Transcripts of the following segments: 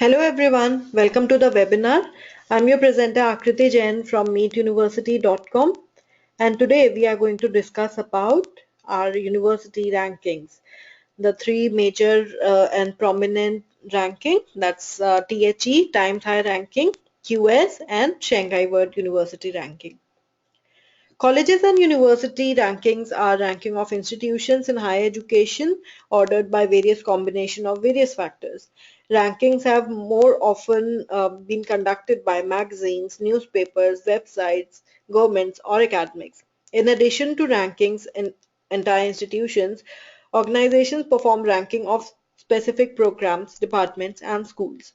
Hello everyone, welcome to the webinar. I'm your presenter Akriti Jain from meetuniversity.com, and today we are going to discuss about our university rankings. The three major and prominent ranking, that's THE, Times Higher Ranking, QS and Shanghai World University Ranking. Colleges and university rankings are ranking of institutions in higher education ordered by various combination of various factors. Rankings have more often been conducted by magazines, newspapers, websites, governments, or academics. In addition to rankings in entire institutions, organizations perform ranking of specific programs, departments, and schools.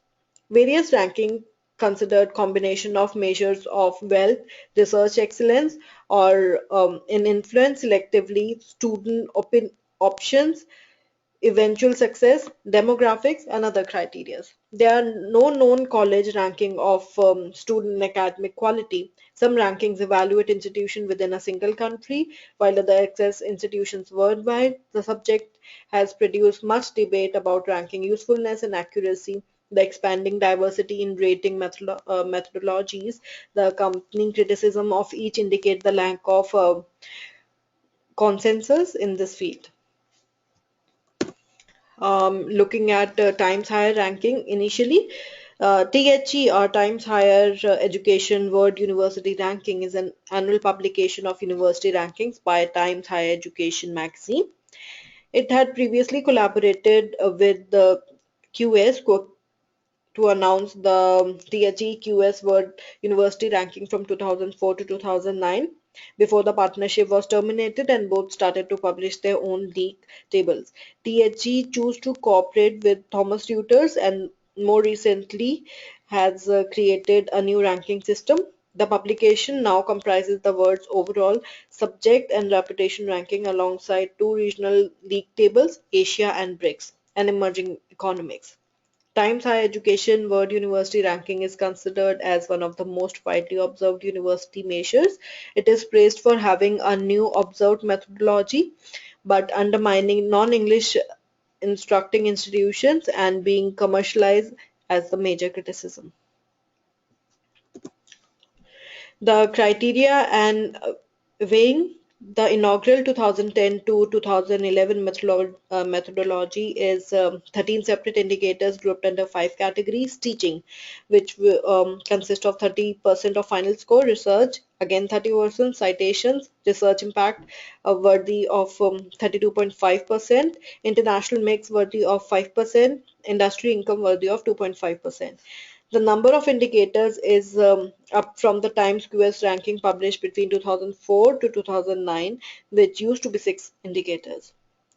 Various rankings considered combination of measures of wealth, research excellence, or in influence selectively student options, eventual success, demographics, and other criteria. There are no known college ranking of student academic quality. Some rankings evaluate institutions within a single country, while other access institutions worldwide. The subject has produced much debate about ranking usefulness and accuracy, the expanding diversity in rating methodologies, the accompanying criticism of each indicate the lack of consensus in this field. Looking at Times Higher ranking initially, THE or Times Higher Education World University Ranking is an annual publication of university rankings by Times Higher Education magazine. It had previously collaborated with the QS to announce the THE-QS World University Ranking from 2004 to 2009 before the partnership was terminated and both started to publish their own league tables. THE chose to cooperate with Thomas Reuters and more recently has created a new ranking system. The publication now comprises the world's overall subject and reputation ranking alongside two regional league tables, Asia and BRICS, and emerging economics. Times Higher Education World University Ranking is considered as one of the most widely observed university measures. It is praised for having a new observed methodology, but undermining non-English instructing institutions and being commercialized as the major criticism. The criteria and weighing the inaugural 2010 to 2011 methodology is 13 separate indicators grouped under five categories: teaching, which consist of 30% of final score; research, again 30%; citations, research impact worthy of 32.5%; international mix worthy of 5%; industry income worthy of 2.5%. The number of indicators is up from the Times QS ranking published between 2004 to 2009, which used to be six indicators.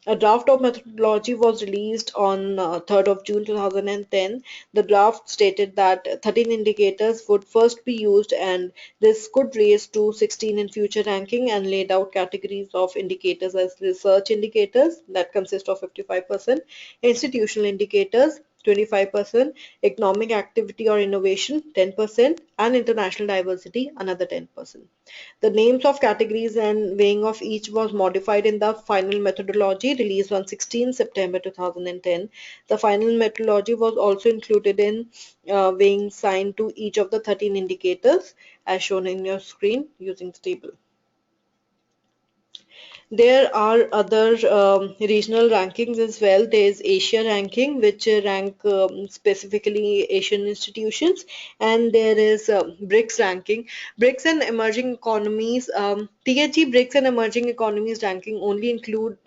A draft of methodology was released on 3rd of June 2010. The draft stated that 13 indicators would first be used and this could raise to 16 in future ranking, and laid out categories of indicators as research indicators that consist of 55%, institutional indicators 25%, economic activity or innovation 10%, and international diversity another 10%. The names of categories and weighing of each was modified in the final methodology released on 16 September 2010. The final methodology was also included in weighing signed to each of the 13 indicators as shown in your screen using the table. There are other regional rankings as well. There is Asia ranking, which rank specifically Asian institutions, and there is BRICS ranking. BRICS and emerging economies. THE BRICS and emerging economies ranking only include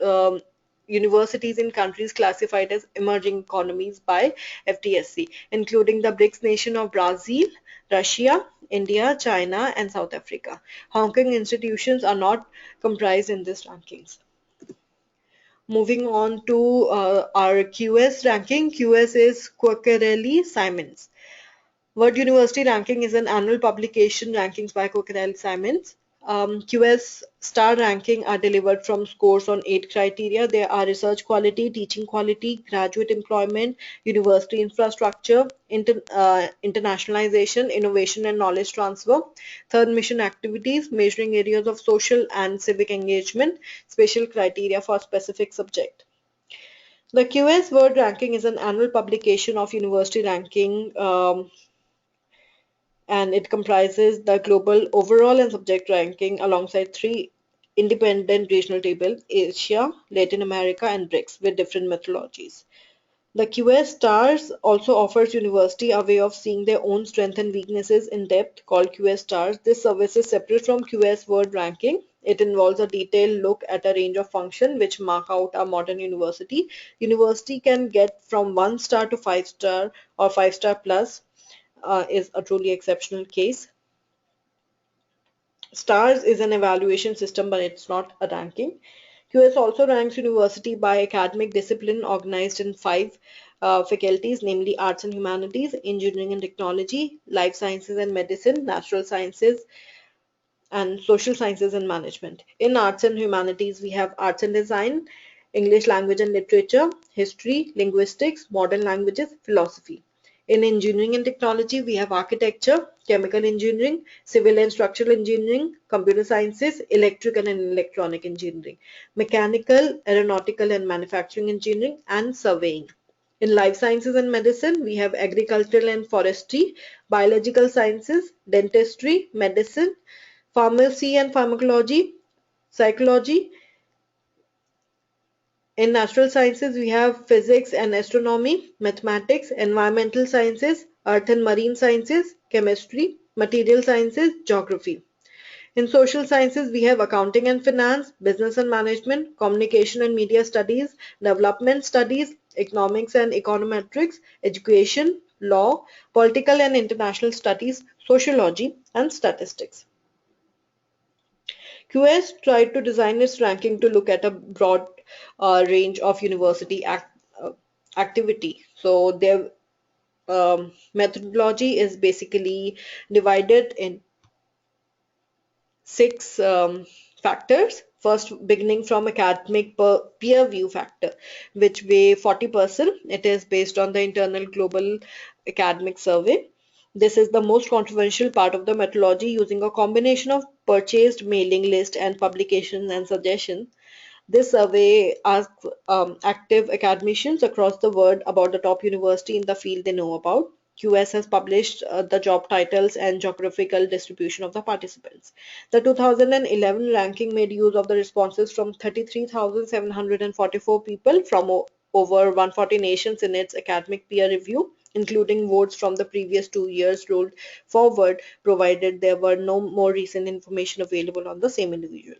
universities in countries classified as emerging economies by FTSE, including the BRICS nation of Brazil, Russia, India, China, and South Africa. Hong Kong institutions are not comprised in these rankings. Moving on to our QS ranking. QS is Quacquarelli-Symonds. World University Ranking is an annual publication rankings by Quacquarelli-Symonds. QS star ranking are delivered from scores on 8 criteria. There are research quality, teaching quality, graduate employment, university infrastructure, internationalization, innovation and knowledge transfer. Third, mission activities, measuring areas of social and civic engagement, special criteria for specific subject. The QS World Ranking is an annual publication of university ranking, and it comprises the global overall and subject ranking alongside three independent regional tables: Asia, Latin America, and BRICS, with different methodologies. The QS Stars also offers university a way of seeing their own strengths and weaknesses in depth, called QS Stars. This service is separate from QS World Ranking. It involves a detailed look at a range of functions which mark out a modern university. University can get from 1 star to 5 star or 5 star plus, is a truly exceptional case. Stars is an evaluation system, but it's not a ranking. QS also ranks university by academic discipline organized in five faculties, namely arts and humanities, engineering and technology, life sciences and medicine, natural sciences, and social sciences and management. In arts and humanities, we have arts and design, English language and literature, history, linguistics, modern languages, philosophy. In engineering and technology, we have architecture, chemical engineering, civil and structural engineering, computer sciences, electrical and electronic engineering, mechanical, aeronautical and manufacturing engineering, and surveying. In life sciences and medicine, we have agricultural and forestry, biological sciences, dentistry, medicine, pharmacy and pharmacology, psychology. In natural sciences, we have physics and astronomy, mathematics, environmental sciences, earth and marine sciences, chemistry, material sciences, geography. In social sciences, we have accounting and finance, business and management, communication and media studies, development studies, economics and econometrics, education, law, political and international studies, sociology, and statistics. QS tried to design its ranking to look at a broad range of university activity. So their methodology is basically divided in six factors. First, beginning from academic peer view factor, which weigh 40%. It is based on the internal global academic survey. This is the most controversial part of the methodology, using a combination of purchased mailing list and publications and suggestions. This survey asks active academicians across the world about the top university in the field they know about. QS has published the job titles and geographical distribution of the participants. The 2011 ranking made use of the responses from 33,744 people from over 140 nations in its academic peer review, including votes from the previous 2 years rolled forward, provided there were no more recent information available on the same individual.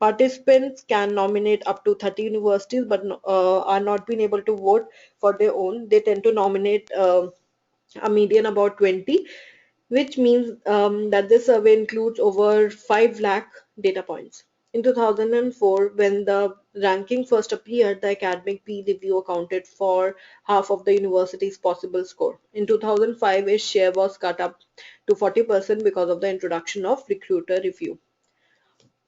Participants can nominate up to 30 universities, but are not being able to vote for their own. They tend to nominate a median about 20, which means that this survey includes over 5 lakh data points. In 2004, when the ranking first appeared, the academic peer review accounted for half of the university's possible score. In 2005, its share was cut up to 40% because of the introduction of recruiter review.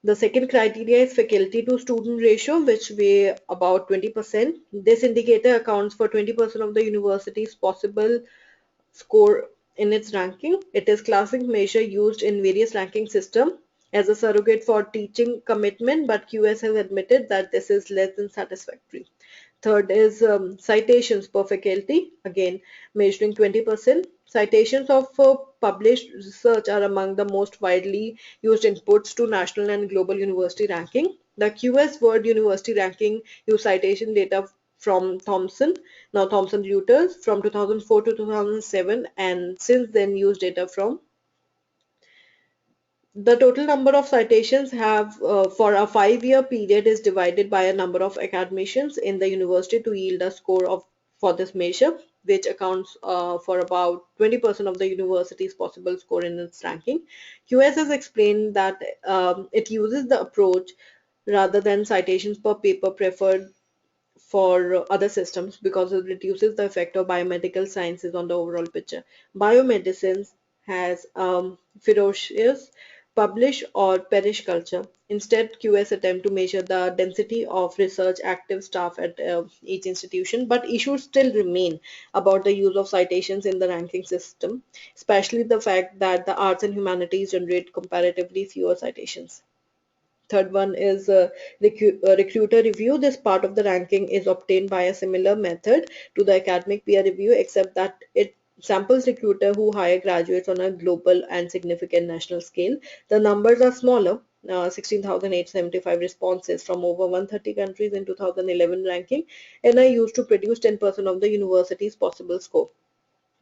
The second criteria is faculty to student ratio, which weigh about 20%. This indicator accounts for 20% of the university's possible score in its ranking. It is classic measure used in various ranking systems as a surrogate for teaching commitment, but QS has admitted that this is less than satisfactory. Third is citations per faculty, again measuring 20%. Citations of published research are among the most widely used inputs to national and global university ranking. The QS World University Ranking use citation data from Thomson, now Thomson Reuters, from 2004 to 2007, and since then used data from the total number of citations have for a 5 year period is divided by a number of academicians in the university to yield a score of for this measure, which accounts for about 20% of the university's possible score in its ranking. QS has explained that it uses the approach rather than citations per paper preferred for other systems because it reduces the effect of biomedical sciences on the overall picture. Biomedicine has ferocious publish or perish culture. Instead, QS attempt to measure the density of research active staff at each institution, but issues still remain about the use of citations in the ranking system, especially the fact that the arts and humanities generate comparatively fewer citations. Third one is recruiter review. This part of the ranking is obtained by a similar method to the academic peer review, except that it samples recruiter who hire graduates on a global and significant national scale. The numbers are smaller. 16,875 responses from over 130 countries in 2011 ranking, and are used to produce 10% of the university's possible score.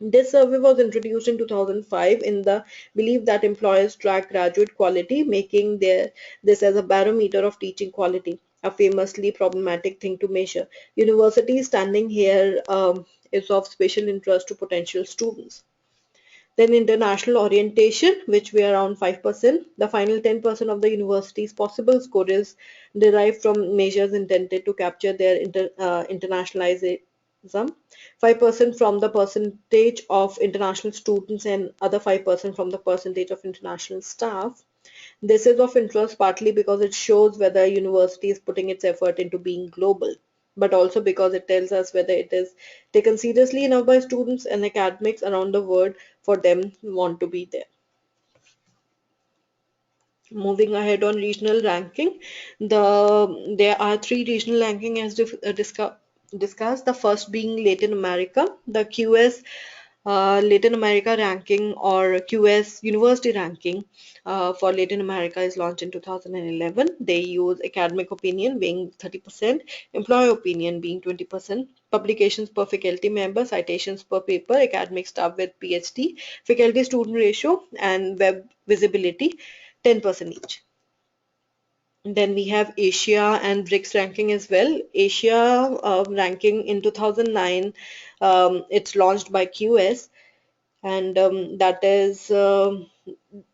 This survey was introduced in 2005 in the belief that employers track graduate quality, making this as a barometer of teaching quality, a famously problematic thing to measure. University standing here is of special interest to potential students. Then international orientation, which we are around 5%. The final 10% of the university's possible score is derived from measures intended to capture their internationalism. 5% from the percentage of international students and other 5% from the percentage of international staff. This is of interest partly because it shows whether a university is putting its effort into being global, but also because it tells us whether it is taken seriously enough by students and academics around the world for them want to be there. Moving ahead on regional ranking, there are three regional ranking as discussed. The first being Latin America, the QS Latin America ranking or QS University ranking for Latin America is launched in 2011. They use academic opinion being 30%, employee opinion being 20%, publications per faculty member, citations per paper, academic staff with PhD, faculty student ratio, and web visibility 10% each. Then we have Asia and BRICS ranking as well. Asia ranking in 2009, it's launched by QS, and that is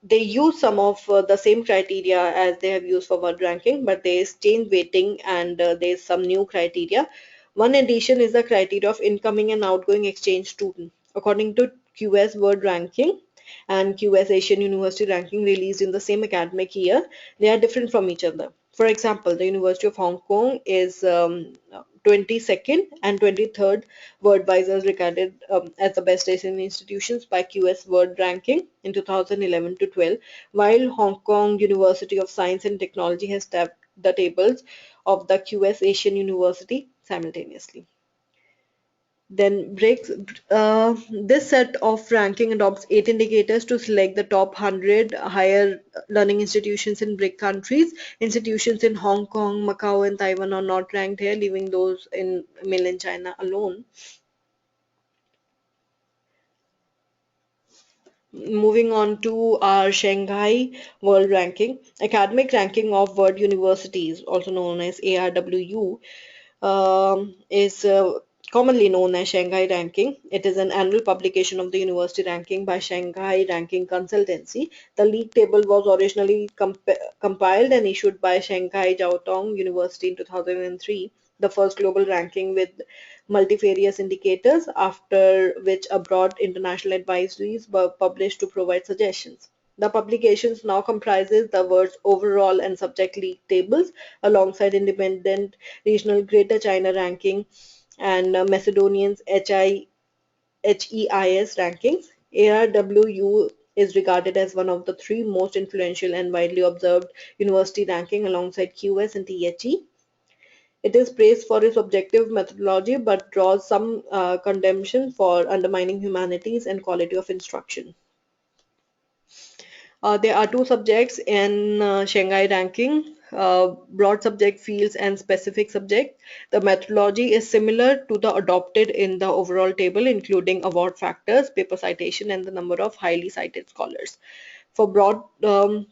they use some of the same criteria as they have used for world ranking, but there is change weighting and there is some new criteria. One addition is the criteria of incoming and outgoing exchange student. According to QS world ranking and QS Asian University ranking released in the same academic year, they are different from each other. For example, the University of Hong Kong is 22nd and 23rd worldwide as regarded as the best Asian institutions by QS World Ranking in 2011 to 12, while Hong Kong University of Science and Technology has tapped the tables of the QS Asian University simultaneously. Then this set of ranking adopts 8 indicators to select the top 100 higher learning institutions in BRIC countries. Institutions in Hong Kong, Macau, and Taiwan are not ranked here, leaving those in mainland China alone. Moving on to our Shanghai World Ranking, academic ranking of world universities, also known as ARWU, is commonly known as Shanghai Ranking. It is an annual publication of the university ranking by Shanghai Ranking Consultancy. The league table was originally compiled and issued by Shanghai Jiao Tong University in 2003, the first global ranking with multifarious indicators, after which a broad international advisories were published to provide suggestions. The publications now comprises the world's overall and subject league tables alongside independent regional Greater China ranking and Macedonian's HEIS rankings. ARWU is regarded as one of the three most influential and widely observed university ranking alongside QS and THE. It is praised for its objective methodology but draws some condemnation for undermining humanities and quality of instruction. There are two subjects in Shanghai ranking, broad subject fields and specific subject. The methodology is similar to the adopted in the overall table, including award factors, paper citation, and the number of highly cited scholars. For broad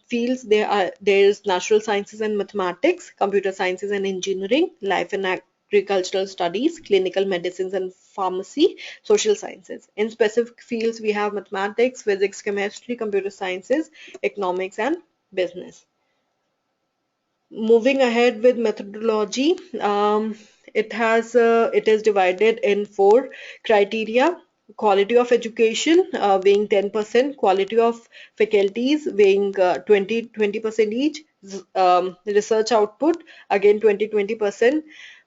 fields, there is natural sciences and mathematics, computer sciences and engineering, life and agricultural studies, clinical medicines and pharmacy, social sciences. In specific fields, we have mathematics, physics, chemistry, computer sciences, economics, and business. Moving ahead with methodology, it is divided in four criteria: quality of education weighing 10%, quality of faculties weighing 20% each, research output again 20%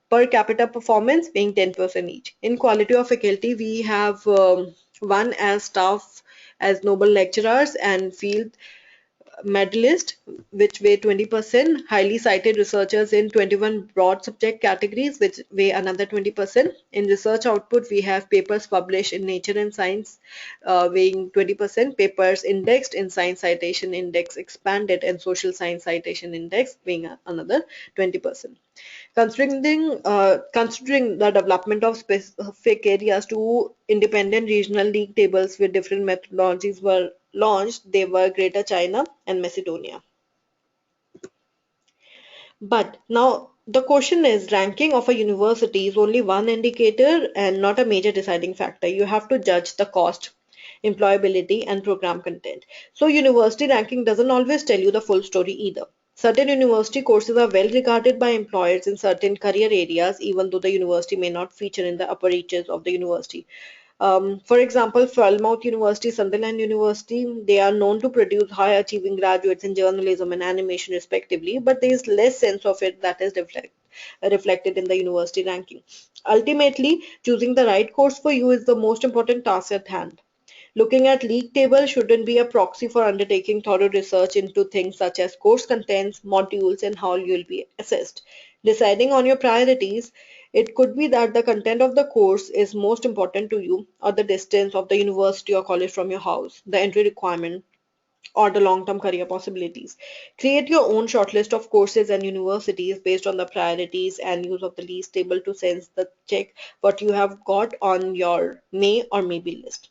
per capita performance weighing 10% each. In quality of faculty, we have one as staff as noble lecturers and field medalists, which weigh 20%, highly cited researchers in 21 broad subject categories, which weigh another 20%. In research output, we have papers published in Nature and Science, weighing 20%, papers indexed in Science Citation Index Expanded and Social Science Citation Index, weighing another 20%. Considering the development of specific areas, two independent regional league tables with different methodologies were launched. They were Greater China and Macedonia. But now the question is, ranking of a university is only one indicator and not a major deciding factor. You have to judge the cost, employability, and program content. So university ranking doesn't always tell you the full story either. Certain university courses are well regarded by employers in certain career areas, even though the university may not feature in the upper reaches of the university. For example, Falmouth University, Sunderland University, they are known to produce high achieving graduates in journalism and animation respectively, but there is less sense of it that is reflected in the university ranking. Ultimately, choosing the right course for you is the most important task at hand. Looking at league table shouldn't be a proxy for undertaking thorough research into things such as course contents, modules, and how you'll be assessed. Deciding on your priorities, it could be that the content of the course is most important to you, or the distance of the university or college from your house, the entry requirement, or the long-term career possibilities. Create your own shortlist of courses and universities based on the priorities and use of the least able to sense the check what you have got on your may or maybe list.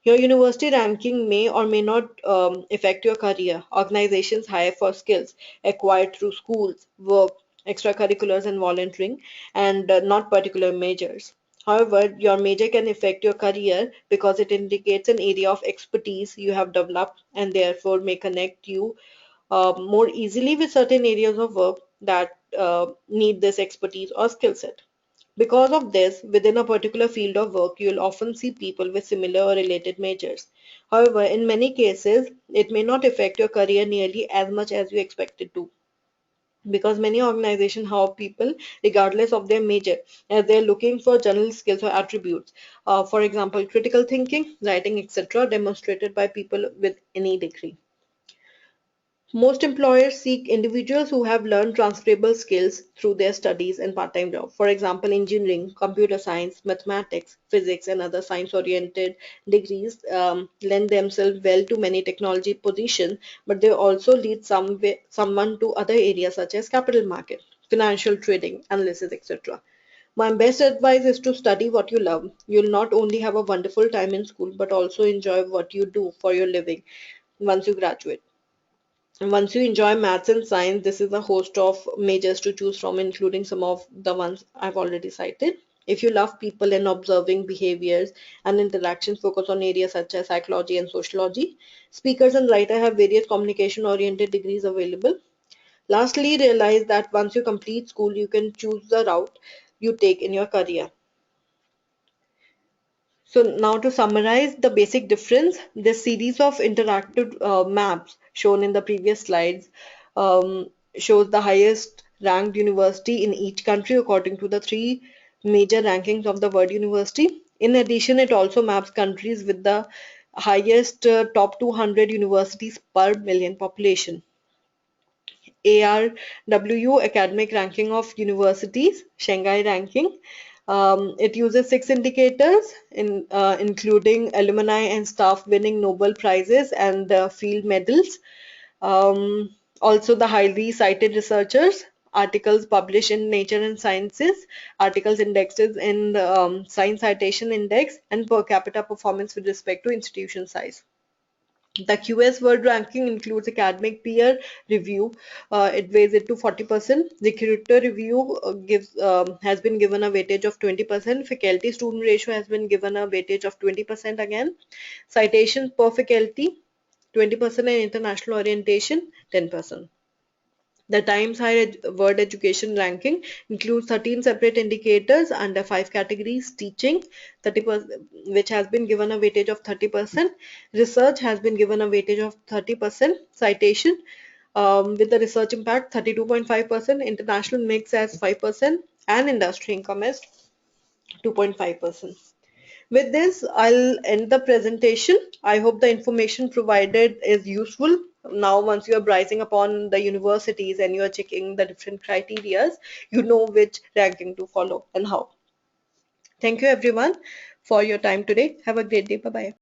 Your university ranking may or may not affect your career. Organizations hire for skills acquired through schools, work, extracurriculars, and volunteering, and not particular majors. However, your major can affect your career because it indicates an area of expertise you have developed and therefore may connect you more easily with certain areas of work that need this expertise or skill set. Because of this, within a particular field of work, you'll often see people with similar or related majors. However, in many cases, it may not affect your career nearly as much as you expect it to. Because many organizations have people regardless of their major, as they're looking for general skills or attributes. For example, critical thinking, writing, etc., demonstrated by people with any degree. Most employers seek individuals who have learned transferable skills through their studies and part-time job. For example, engineering, computer science, mathematics, physics, and other science-oriented degrees lend themselves well to many technology positions, but they also lead someone to other areas such as capital market, financial trading, analysis, etc. My best advice is to study what you love. You'll not only have a wonderful time in school, but also enjoy what you do for your living once you graduate. Once you enjoy maths and science, this is a host of majors to choose from, including some of the ones I've already cited. If you love people and observing behaviors and interactions, focus on areas such as psychology and sociology. Speakers and writers have various communication-oriented degrees available. Lastly, realize that once you complete school, you can choose the route you take in your career. So now to summarize the basic difference, this series of interactive maps shown in the previous slides shows the highest ranked university in each country according to the three major rankings of the World University. In addition, it also maps countries with the highest top 200 universities per million population. ARW Academic Ranking of Universities, Shanghai Ranking. It uses six indicators, including alumni and staff winning Nobel Prizes and field medals. Also, the highly cited researchers, articles published in Nature and Sciences, articles indexed in the Science Citation Index, and per capita performance with respect to institution size. The QS World Ranking includes academic peer review. It weighs it to 40%. Recruiter review gives has been given a weightage of 20%. Faculty student ratio has been given a weightage of 20% again. Citations per faculty 20% and international orientation 10%. The Times Higher World Education Ranking includes 13 separate indicators under 5 categories: teaching, 30%, which has been given a weightage of 30%, research has been given a weightage of 30%, citation with the research impact 32.5%, international mix as 5%, and industry income as 2.5%. With this, I'll end the presentation. I hope the information provided is useful now once you are browsing upon the universities and you are checking the different criterias, you know which ranking to follow and how. Thank you everyone for your time today. Have a great day. Bye bye.